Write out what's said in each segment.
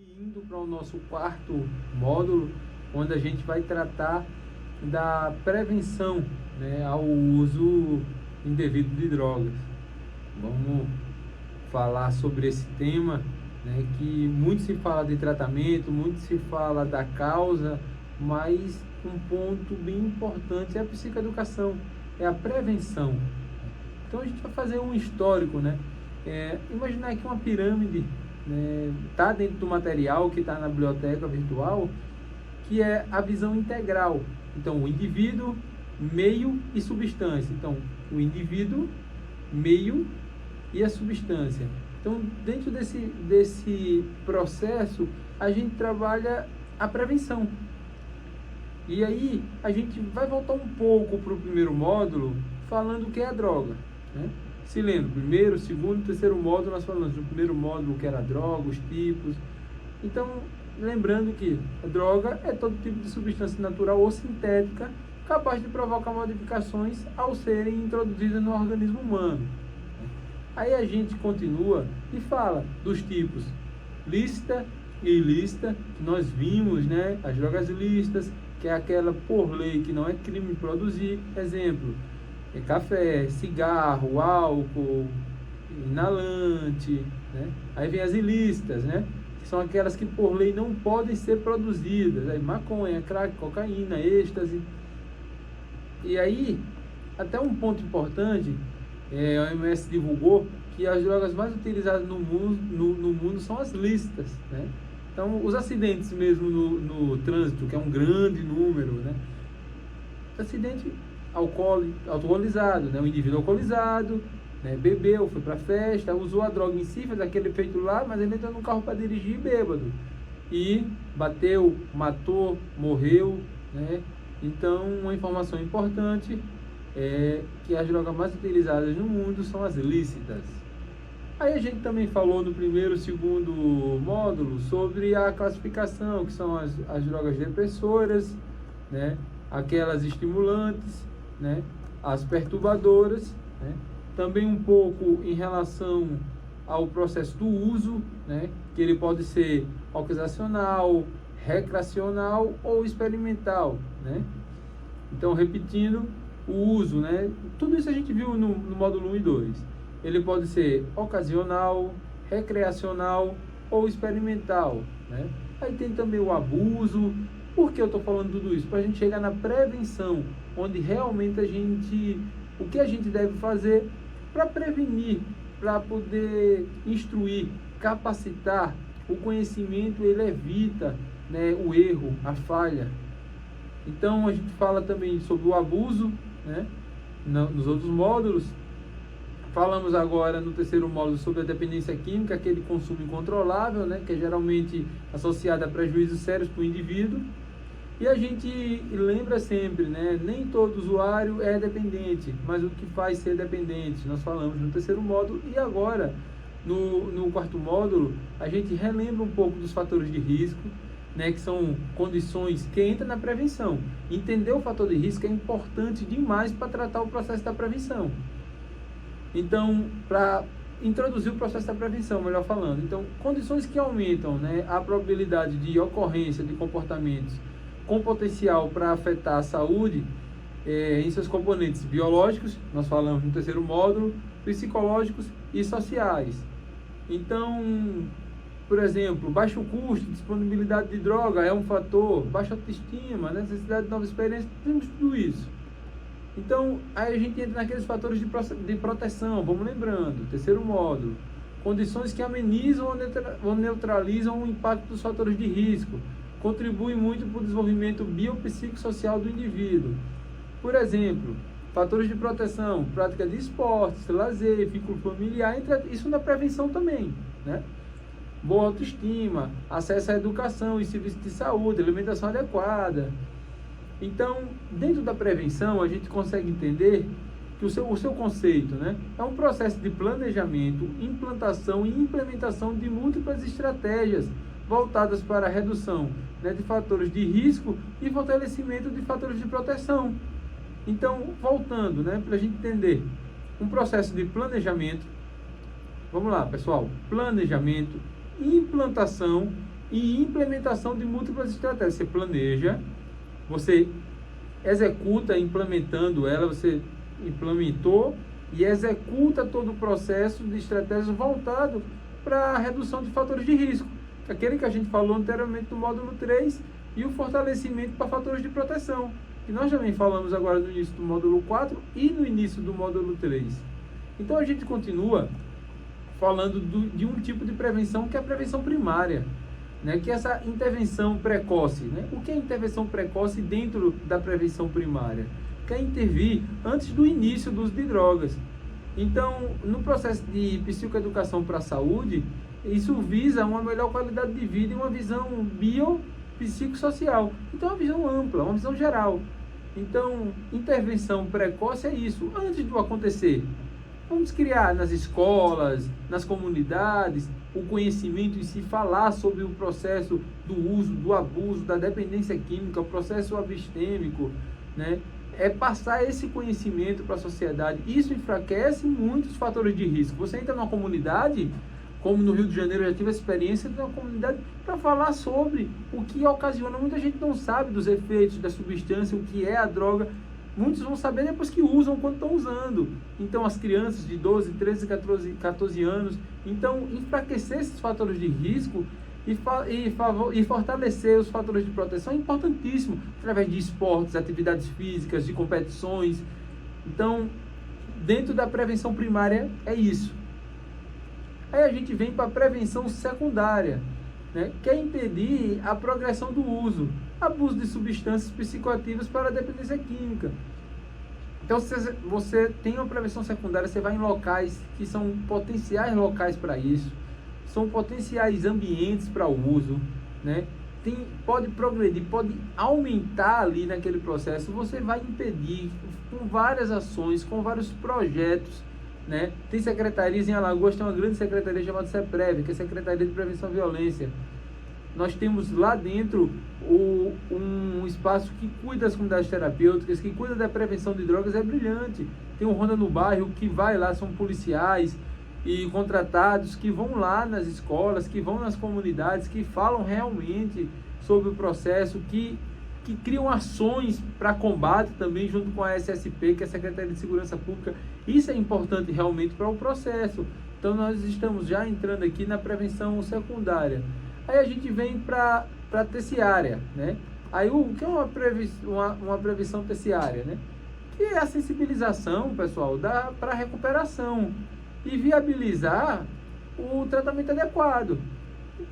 Indo para o nosso quarto módulo, onde a gente vai tratar da prevenção, né, ao uso indevido de drogas. Vamos falar sobre esse tema, né, que muito se fala de tratamento, muito se fala da causa, mas um ponto bem importante é a psicoeducação, é a prevenção. Então a gente vai fazer um histórico, né? Imaginar aqui uma pirâmide, né, tá dentro do material que está na biblioteca virtual, que é a visão integral. Então, o indivíduo, meio e substância. Então, o indivíduo, meio e a substância. Então, dentro desse processo, a gente trabalha a prevenção. E aí, a gente vai voltar um pouco para o primeiro módulo, falando o que é a droga, né? Se lembra, primeiro, segundo, terceiro módulo, nós falamos do primeiro módulo que era a droga, os tipos. Então, lembrando que a droga é todo tipo de substância natural ou sintética capaz de provocar modificações ao serem introduzidas no organismo humano. Aí a gente continua e fala dos tipos lícita e ilícita, que nós vimos, né? As drogas ilícitas, que é aquela por lei que não é crime produzir. Exemplo, café, cigarro, álcool, inalante, né? Aí vem as ilícitas, né? Que são aquelas que por lei não podem ser produzidas. Aí maconha, crack, cocaína, êxtase. E aí, até um ponto importante, a OMS divulgou que as drogas mais utilizadas no mundo são as lícitas, né? Então, os acidentes mesmo no trânsito, que é um grande número, né? Acidente alcoolizado, né? O indivíduo alcoolizado, né? Bebeu, foi para festa, usou a droga em si, fez aquele efeito lá, mas ele entrou no carro para dirigir bêbado e bateu, matou, morreu, né? Então, uma informação importante é que as drogas mais utilizadas no mundo são as lícitas. Aí a gente também falou no primeiro e segundo módulo sobre a classificação, que são as drogas depressoras, né? Aquelas estimulantes, né? As perturbadoras, né? Também um pouco em relação ao processo do uso, né? Que ele pode ser ocasional, recreacional ou experimental, né? Então, repetindo, o uso, né? Tudo isso a gente viu no módulo 1 e 2. Ele pode ser ocasional, recreacional ou experimental, né? Aí tem também o abuso. Por que eu estou falando tudo isso? Para a gente chegar na prevenção, onde realmente o que a gente deve fazer para prevenir, para poder instruir, capacitar. O conhecimento, ele evita, né, o erro, a falha. Então, a gente fala também sobre o abuso, né, nos outros módulos. Falamos agora no terceiro módulo sobre a dependência química, aquele consumo incontrolável, né, que é geralmente associado a prejuízos sérios para o indivíduo. E a gente lembra sempre, né, nem todo usuário é dependente, mas o que faz ser dependente. Nós falamos no terceiro módulo e agora, no quarto módulo, a gente relembra um pouco dos fatores de risco, né, que são condições que entram na prevenção. Entender o fator de risco é importante demais para tratar o processo da prevenção. Então, para introduzir o processo da prevenção, melhor falando. Então, condições que aumentam, né, a probabilidade de ocorrência de comportamentos com potencial para afetar a saúde em seus componentes biológicos, nós falamos no terceiro módulo, psicológicos e sociais. Então, por exemplo, baixo custo, disponibilidade de droga é um fator, baixa autoestima, necessidade de novas experiências, temos tudo isso. Então, aí a gente entra naqueles fatores de proteção, vamos lembrando, terceiro módulo, condições que amenizam ou neutralizam o impacto dos fatores de risco, contribuem muito para o desenvolvimento biopsicossocial do indivíduo. Por exemplo, fatores de proteção, prática de esportes, lazer, vínculo familiar, isso na prevenção também, né? Boa autoestima, acesso à educação e serviços de saúde, alimentação adequada. Então, dentro da prevenção, a gente consegue entender que o seu conceito, né, é um processo de planejamento, implantação e implementação de múltiplas estratégias voltadas para a redução, né, de fatores de risco e fortalecimento de fatores de proteção. Então, voltando, né, para a gente entender um processo de planejamento. Vamos lá, pessoal. Planejamento, implantação e implementação de múltiplas estratégias. Você planeja, você executa implementando ela, você implementou e executa todo o processo de estratégias voltado para a redução de fatores de risco. Aquele que a gente falou anteriormente no módulo 3 e o fortalecimento para fatores de proteção, que nós também falamos agora no início do módulo 4 e no início do módulo 3. Então a gente continua falando de um tipo de prevenção que é a prevenção primária, né? Que é essa intervenção precoce, né? O que é intervenção precoce dentro da prevenção primária? Que é intervir antes do início do uso de drogas. Então, no processo de psicoeducação para a saúde, isso visa uma melhor qualidade de vida e uma visão biopsicossocial. Então, é uma visão ampla, uma visão geral. Então, intervenção precoce é isso, antes do acontecer. Vamos criar nas escolas, nas comunidades, o conhecimento em si, falar sobre o processo do uso, do abuso, da dependência química, o processo abstêmico, né? É passar esse conhecimento para a sociedade. Isso enfraquece muitos fatores de risco. Você entra numa comunidade, como no Rio de Janeiro, eu já tive a experiência de uma comunidade para falar sobre o que ocasiona. Muita gente não sabe dos efeitos da substância, o que é a droga. Muitos vão saber depois que usam, quando estão usando. Então, as crianças de 12, 13, 14 anos. Então, enfraquecer esses fatores de risco e fortalecer os fatores de proteção é importantíssimo, através de esportes, atividades físicas, de competições. Então, dentro da prevenção primária, é isso. Aí a gente vem para a prevenção secundária, né? Que é impedir a progressão do uso, abuso de substâncias psicoativas para a dependência química. Então, se você tem uma prevenção secundária, você vai em locais que são potenciais locais para isso, são potenciais ambientes para o uso, né? Pode progredir, pode aumentar ali naquele processo. Você vai impedir com várias ações, com vários projetos, né? Tem secretarias em Alagoas, tem uma grande secretaria chamada SEPREV, que é a Secretaria de Prevenção à Violência. Nós temos lá dentro um espaço que cuida das comunidades terapêuticas, que cuida da prevenção de drogas, é brilhante. Tem um Ronda no Bairro que vai lá, são policiais e contratados que vão lá nas escolas, que vão nas comunidades, que falam realmente sobre o processo, que criam ações para combate também junto com a SSP, que é a Secretaria de Segurança Pública. Isso é importante realmente para o processo. Então nós estamos já entrando aqui na prevenção secundária. Aí a gente vem para a terciária, né? Aí o que é uma prevenção terciária, né? Que é a sensibilização, pessoal, para a recuperação e viabilizar o tratamento adequado,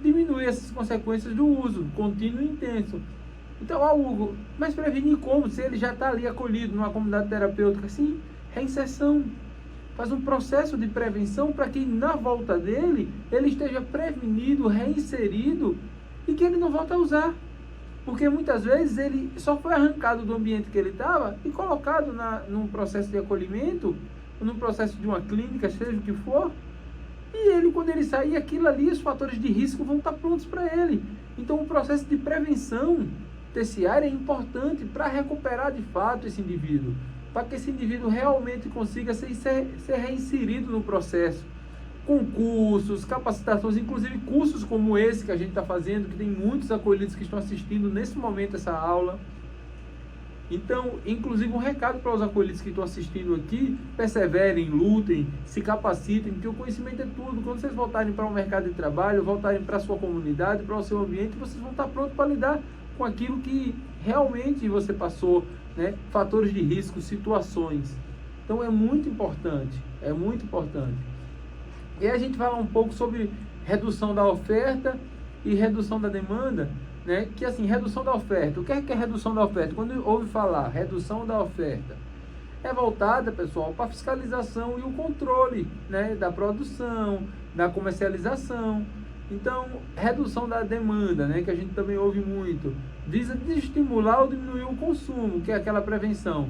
diminuir essas consequências do uso contínuo e intenso. Então, Hugo, mas prevenir como? Se ele já está ali acolhido numa comunidade terapêutica, sim, reinserção. Faz um processo de prevenção para que na volta dele, ele esteja prevenido, reinserido e que ele não volte a usar. Porque muitas vezes ele só foi arrancado do ambiente que ele estava e colocado num processo de acolhimento, num processo de uma clínica, seja o que for, e ele, quando ele sair, aquilo ali, os fatores de risco vão estar prontos para ele. Então, o processo de prevenção terciária é importante para recuperar de fato esse indivíduo, para que esse indivíduo realmente consiga ser reinserido no processo, com cursos, capacitações, inclusive cursos como esse que a gente está fazendo, que tem muitos acolhidos que estão assistindo nesse momento essa aula. Então, inclusive um recado para os acolhidos que estão assistindo aqui: perseverem, lutem, se capacitem, porque o conhecimento é tudo. Quando vocês voltarem para o mercado de trabalho, voltarem para a sua comunidade, para o seu ambiente, vocês vão estar prontos para lidar com aquilo que realmente você passou, né? Fatores de risco, situações. Então é muito importante, é muito importante. E a gente fala um pouco sobre redução da oferta e redução da demanda, né? Que assim, redução da oferta. O que é redução da oferta? Quando ouve falar redução da oferta, é voltada, pessoal, para a fiscalização e o controle, né? Da produção, da comercialização. Então, redução da demanda, né? Que a gente também ouve muito, visa desestimular ou diminuir o consumo, que é aquela prevenção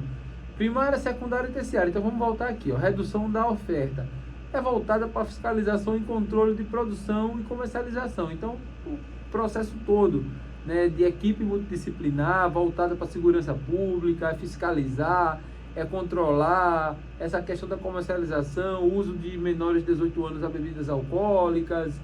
primária, secundária e terciária. Então vamos voltar aqui, ó. Redução da oferta é voltada para a fiscalização e controle de produção e comercialização. Então, o processo todo, né, de equipe multidisciplinar, voltada para a segurança pública, é fiscalizar, é controlar essa questão da comercialização, uso de menores de 18 anos a bebidas alcoólicas,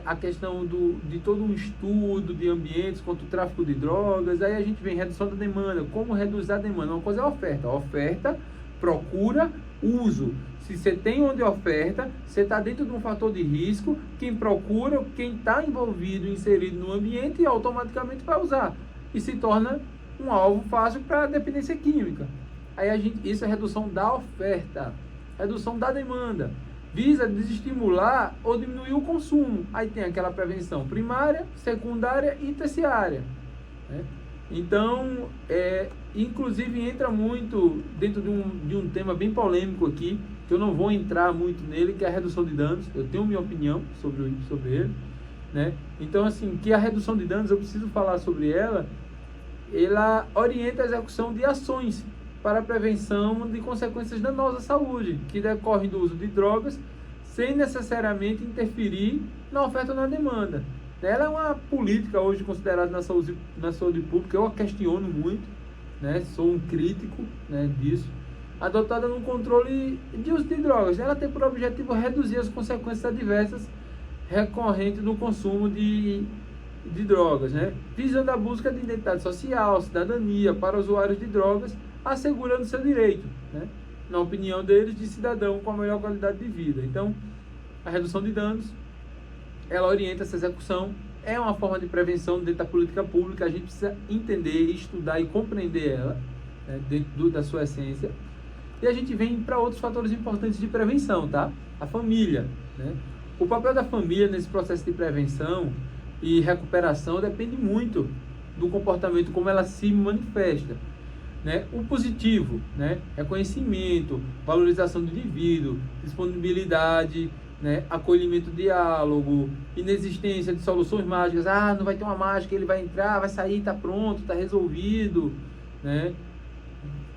a questão de todo um estudo de ambientes contra o tráfico de drogas. Aí a gente vem redução da demanda. Como reduzir a demanda? Uma coisa é a oferta. A oferta, procura, uso. Se você tem onde oferta, você está dentro de um fator de risco. Quem procura, quem está envolvido, inserido no ambiente, automaticamente vai usar. E se torna um alvo fácil para a dependência química. Aí isso é redução da oferta. Redução da demanda. Visa desestimular ou diminuir o consumo. Aí tem aquela prevenção primária, secundária e terciária, né? Então, inclusive entra muito dentro de um tema bem polêmico aqui, que eu não vou entrar muito nele, que é a redução de danos. Eu tenho minha opinião sobre ele, né? Então, assim, que a redução de danos, eu preciso falar sobre ela orienta a execução de ações para a prevenção de consequências danosas à saúde, que decorrem do uso de drogas, sem necessariamente interferir na oferta ou na demanda. Ela é uma política hoje considerada na saúde pública, eu a questiono muito, né? Sou um crítico, né, disso, adotada no controle de uso de drogas. Ela tem por objetivo reduzir as consequências adversas recorrentes do consumo de drogas, né? Visando a busca de identidade social, cidadania para usuários de drogas, assegurando seu direito, né, na opinião deles, de cidadão com a melhor qualidade de vida. Então, a redução de danos, ela orienta essa execução, é uma forma de prevenção dentro da política pública. A gente precisa entender, estudar e compreender ela, né, dentro da sua essência. E a gente vem para outros fatores importantes de prevenção, tá? A família, né? O papel da família nesse processo de prevenção e recuperação depende muito do comportamento, como ela se manifesta, né? O positivo, né? Reconhecimento, valorização do indivíduo, disponibilidade, né? Acolhimento, diálogo, inexistência de soluções mágicas. Não vai ter uma mágica, ele vai entrar, vai sair, está pronto, está resolvido, né?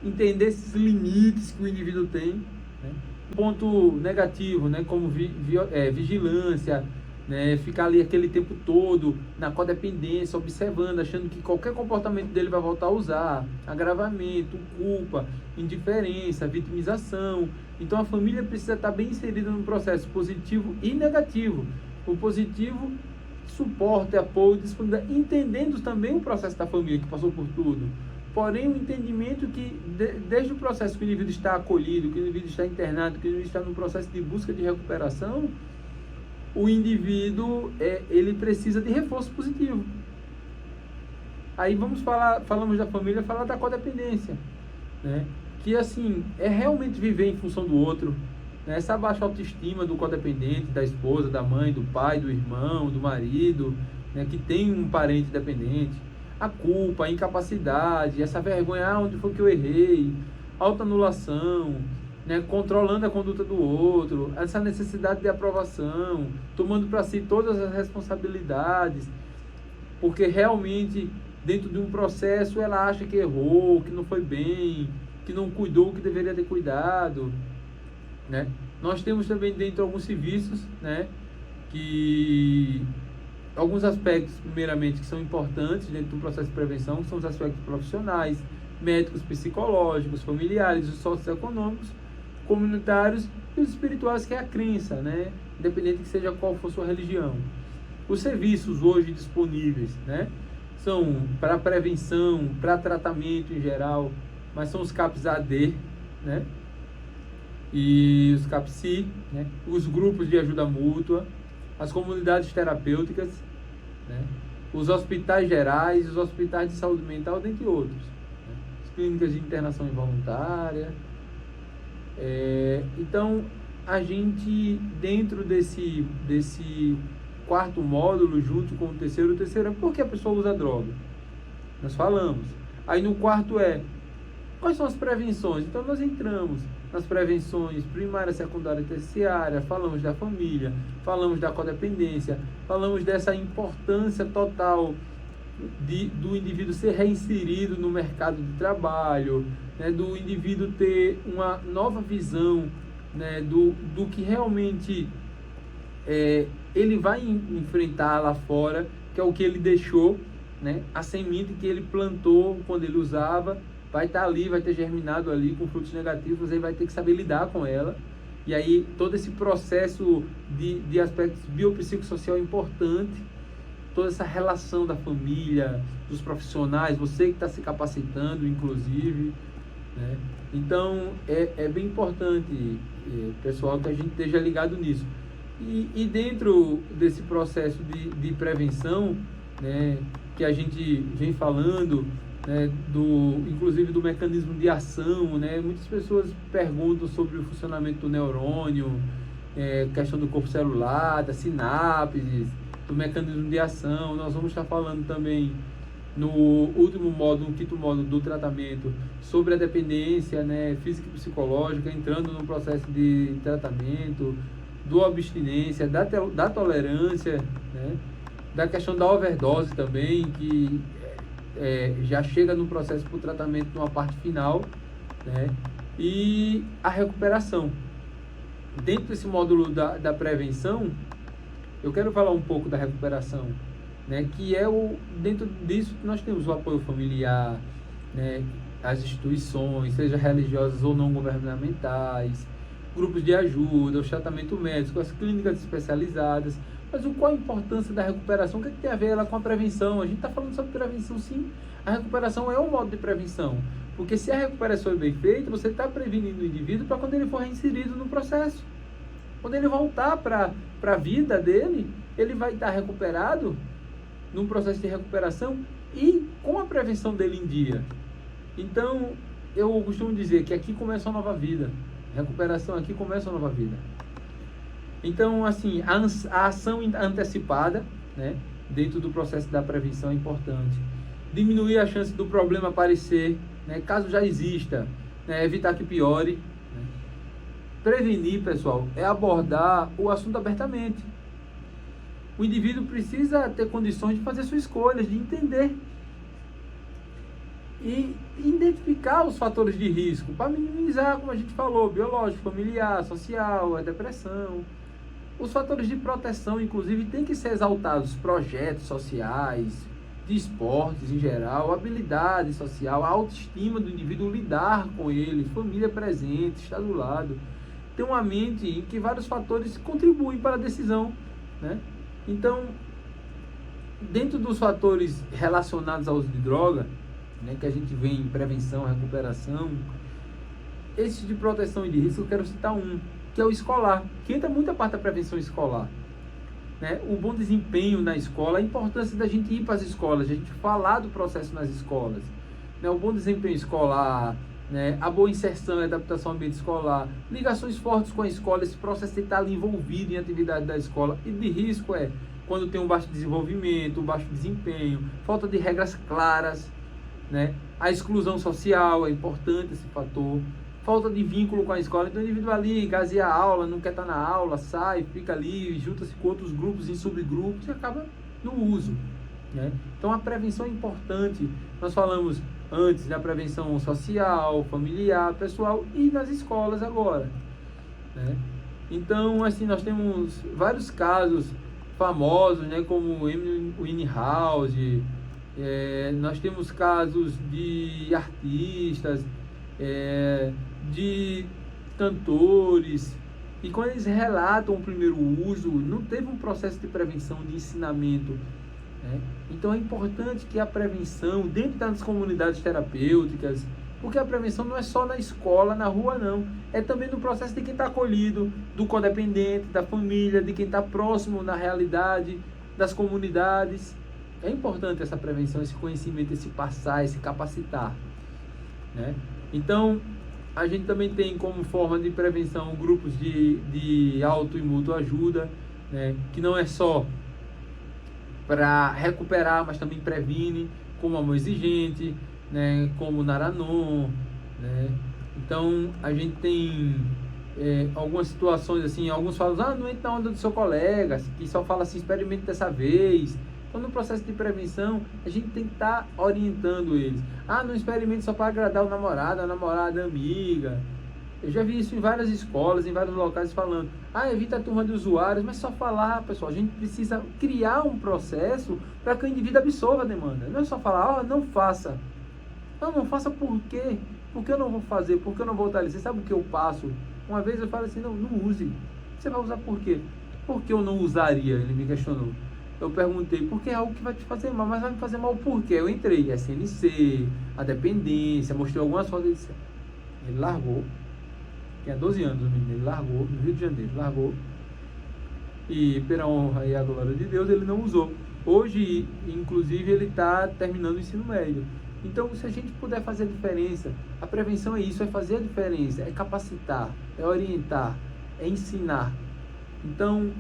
Entender esses limites que o indivíduo tem, né? Ponto negativo, né? Como vigilância, né? Ficar ali aquele tempo todo na codependência, observando, achando que qualquer comportamento dele vai voltar a usar, agravamento, culpa, indiferença, vitimização. Então a família precisa estar bem inserida no processo positivo e negativo. O positivo, suporte, apoio, disponibilidade, entendendo também o processo da família que passou por tudo. Porém, o entendimento que desde o processo que o indivíduo está acolhido, que o indivíduo está internado, que o indivíduo está no processo de busca de recuperação, o indivíduo ele precisa de reforço positivo. Aí falamos da família, falar da codependência, né? Que assim, é realmente viver em função do outro, né? Essa baixa autoestima do codependente, da esposa, da mãe, do pai, do irmão, do marido, né? Que tem um parente dependente, a culpa, a incapacidade, essa vergonha, onde foi que eu errei, autoanulação, né, controlando a conduta do outro, essa necessidade de aprovação, tomando para si todas as responsabilidades, porque realmente dentro de um processo ela acha que errou, que não foi bem, que não cuidou o que deveria ter cuidado, né? Nós temos também dentro alguns serviços, né, que alguns aspectos, primeiramente, que são importantes dentro do processo de prevenção, que são os aspectos profissionais, médicos, psicológicos, familiares, os socioeconômicos, comunitários e os espirituais, que é a crença, né? Independente que seja qual for sua religião. Os serviços hoje disponíveis, né, são para prevenção, para tratamento em geral, mas são os CAPS AD, né, e os CAPSI, né, os grupos de ajuda mútua, as comunidades terapêuticas, né, os hospitais gerais, os hospitais de saúde mental, dentre outros, né, as clínicas de internação involuntária. Então, a gente, dentro desse quarto módulo, junto com o terceiro é por que a pessoa usa droga? Nós falamos. Aí no quarto quais são as prevenções? Então nós entramos nas prevenções primária, secundária e terciária, falamos da família, falamos da codependência, falamos dessa importância total do indivíduo ser reinserido no mercado de trabalho, né, do indivíduo ter uma nova visão, né, do que realmente ele vai enfrentar lá fora, que é o que ele deixou, né, a semente que ele plantou quando ele usava, vai estar ali, vai ter germinado ali com frutos negativos, ele vai ter que saber lidar com ela. E aí todo esse processo de aspectos biopsicossocial é importante, toda essa relação da família, dos profissionais, você que está se capacitando, inclusive, né? Então, é bem importante, pessoal, que a gente esteja ligado nisso. E dentro desse processo de prevenção, né, que a gente vem falando, né, inclusive do mecanismo de ação, né, muitas pessoas perguntam sobre o funcionamento do neurônio, questão do corpo celular, das sinapses, do mecanismo de ação. Nós vamos estar falando também no último módulo, no quinto módulo do tratamento, sobre a dependência, né, física e psicológica, entrando no processo de tratamento, do abstinência, da tolerância, né, da questão da overdose também, que já chega no processo para o tratamento numa parte final, né, e a recuperação. Dentro desse módulo da prevenção, eu quero falar um pouco da recuperação, né, que dentro disso nós temos o apoio familiar, né, as instituições, seja religiosas ou não governamentais, grupos de ajuda, o tratamento médico, as clínicas especializadas. Mas qual a importância da recuperação? O que tem a ver ela com a prevenção? A gente está falando sobre prevenção, sim. A recuperação é um modo de prevenção, porque se a recuperação é bem feita, você está prevenindo o indivíduo para quando ele for reinserido no processo. Quando ele voltar para a vida dele, ele vai estar recuperado num processo de recuperação e com a prevenção dele em dia. Então, eu costumo dizer que aqui começa uma nova vida. Recuperação aqui começa uma nova vida. Então, assim, a ação antecipada, né, dentro do processo da prevenção é importante. Diminuir a chance do problema aparecer, né, caso já exista, né, evitar que piore. Né. Prevenir, pessoal, é abordar o assunto abertamente. O indivíduo precisa ter condições de fazer suas escolhas, de entender e identificar os fatores de risco para minimizar, como a gente falou, biológico, familiar, social, a depressão. Os fatores de proteção, inclusive, tem que ser exaltados, projetos sociais, de esportes em geral, habilidade social, a autoestima do indivíduo, lidar com ele, família presente, estar do lado. Ter uma mente em que vários fatores contribuem para a decisão, né? Então, dentro dos fatores relacionados ao uso de droga, né, que a gente vê em prevenção, recuperação, esse de proteção e de risco, eu quero citar um, que é o escolar, que entra muita parte da prevenção escolar, né? O bom desempenho na escola, a importância da gente ir para as escolas, a gente falar do processo nas escolas, né? O bom desempenho escolar, né? A boa inserção e adaptação ao ambiente escolar, ligações fortes com a escola, esse processo de estar ali envolvido em atividade da escola. E de risco quando tem um baixo desenvolvimento, um baixo desempenho, falta de regras claras, né? A exclusão social é importante, esse fator, falta de vínculo com a escola. Então o indivíduo ali gazia a aula, não quer estar na aula, sai, fica ali, junta-se com outros grupos em subgrupos e acaba no uso, né? Então a prevenção é importante. Nós falamos antes da prevenção social, familiar, pessoal e nas escolas agora, né? Então, assim, nós temos vários casos famosos, né, como o Winehouse. Nós temos casos de artistas, de cantores, e quando eles relatam o primeiro uso, não teve um processo de prevenção, de ensinamento, né? Então é importante que a prevenção, dentro das comunidades terapêuticas, porque a prevenção não é só na escola, na rua, não. É também no processo de quem está acolhido, do codependente, da família, de quem está próximo na realidade, das comunidades. É importante essa prevenção, esse conhecimento, esse passar, esse capacitar, né? Então, a gente também tem como forma de prevenção grupos de auto e mútua ajuda, né? Que não é só para recuperar, mas também previne, como Amor Exigente, né? Como Naranon, né? Então, a gente tem algumas situações assim, alguns falam, não entra na onda do seu colega, que só fala assim, experimente dessa vez. Então, no processo de prevenção, a gente tem que estar orientando eles. Não experimente só para agradar o namorado, a namorada, a amiga. Eu já vi isso em várias escolas, em vários locais falando, evita a turma de usuários, mas só falar, pessoal, a gente precisa criar um processo para que o indivíduo absorva a demanda. Não é só falar, não faça. Não faça por quê? Por que eu não vou fazer? Por que eu não vou estar ali? Você sabe o que eu passo Uma vez eu falo assim, não use. Você vai usar por quê? Por que eu não usaria? Ele me questionou. Eu perguntei, porque é algo que vai te fazer mal, mas vai me fazer mal por quê? Eu entrei, a SNC, a dependência, mostrei algumas fotos, ele largou, tinha 12 anos o menino, ele largou, no Rio de Janeiro, largou, e pela honra e a glória de Deus, ele não usou. Hoje, inclusive, ele está terminando o ensino médio. Então, se a gente puder fazer a diferença, a prevenção é isso, é fazer a diferença, é capacitar, é orientar, é ensinar. Então,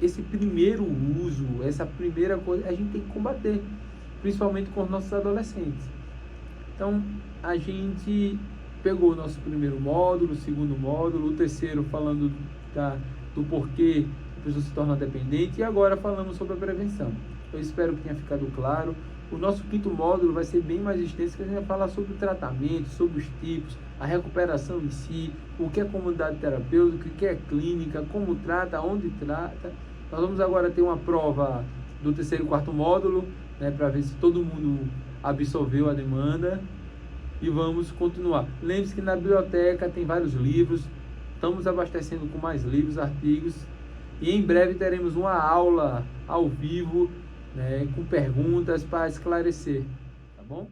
esse primeiro uso, essa primeira coisa, a gente tem que combater, principalmente com os nossos adolescentes. Então, a gente pegou o nosso primeiro módulo, o segundo módulo, o terceiro falando do porquê a pessoa se torna dependente, e agora falamos sobre a prevenção. Eu espero que tenha ficado claro. O nosso quinto módulo vai ser bem mais extenso, que a gente vai falar sobre o tratamento, sobre os tipos, a recuperação em si, o que é comunidade terapêutica, o que é clínica, como trata, onde trata. Nós vamos agora ter uma prova do terceiro e quarto módulo, né, para ver se todo mundo absorveu a demanda, e vamos continuar. Lembre-se que na biblioteca tem vários livros, estamos abastecendo com mais livros, artigos, e em breve teremos uma aula ao vivo, né, com perguntas para esclarecer, tá bom?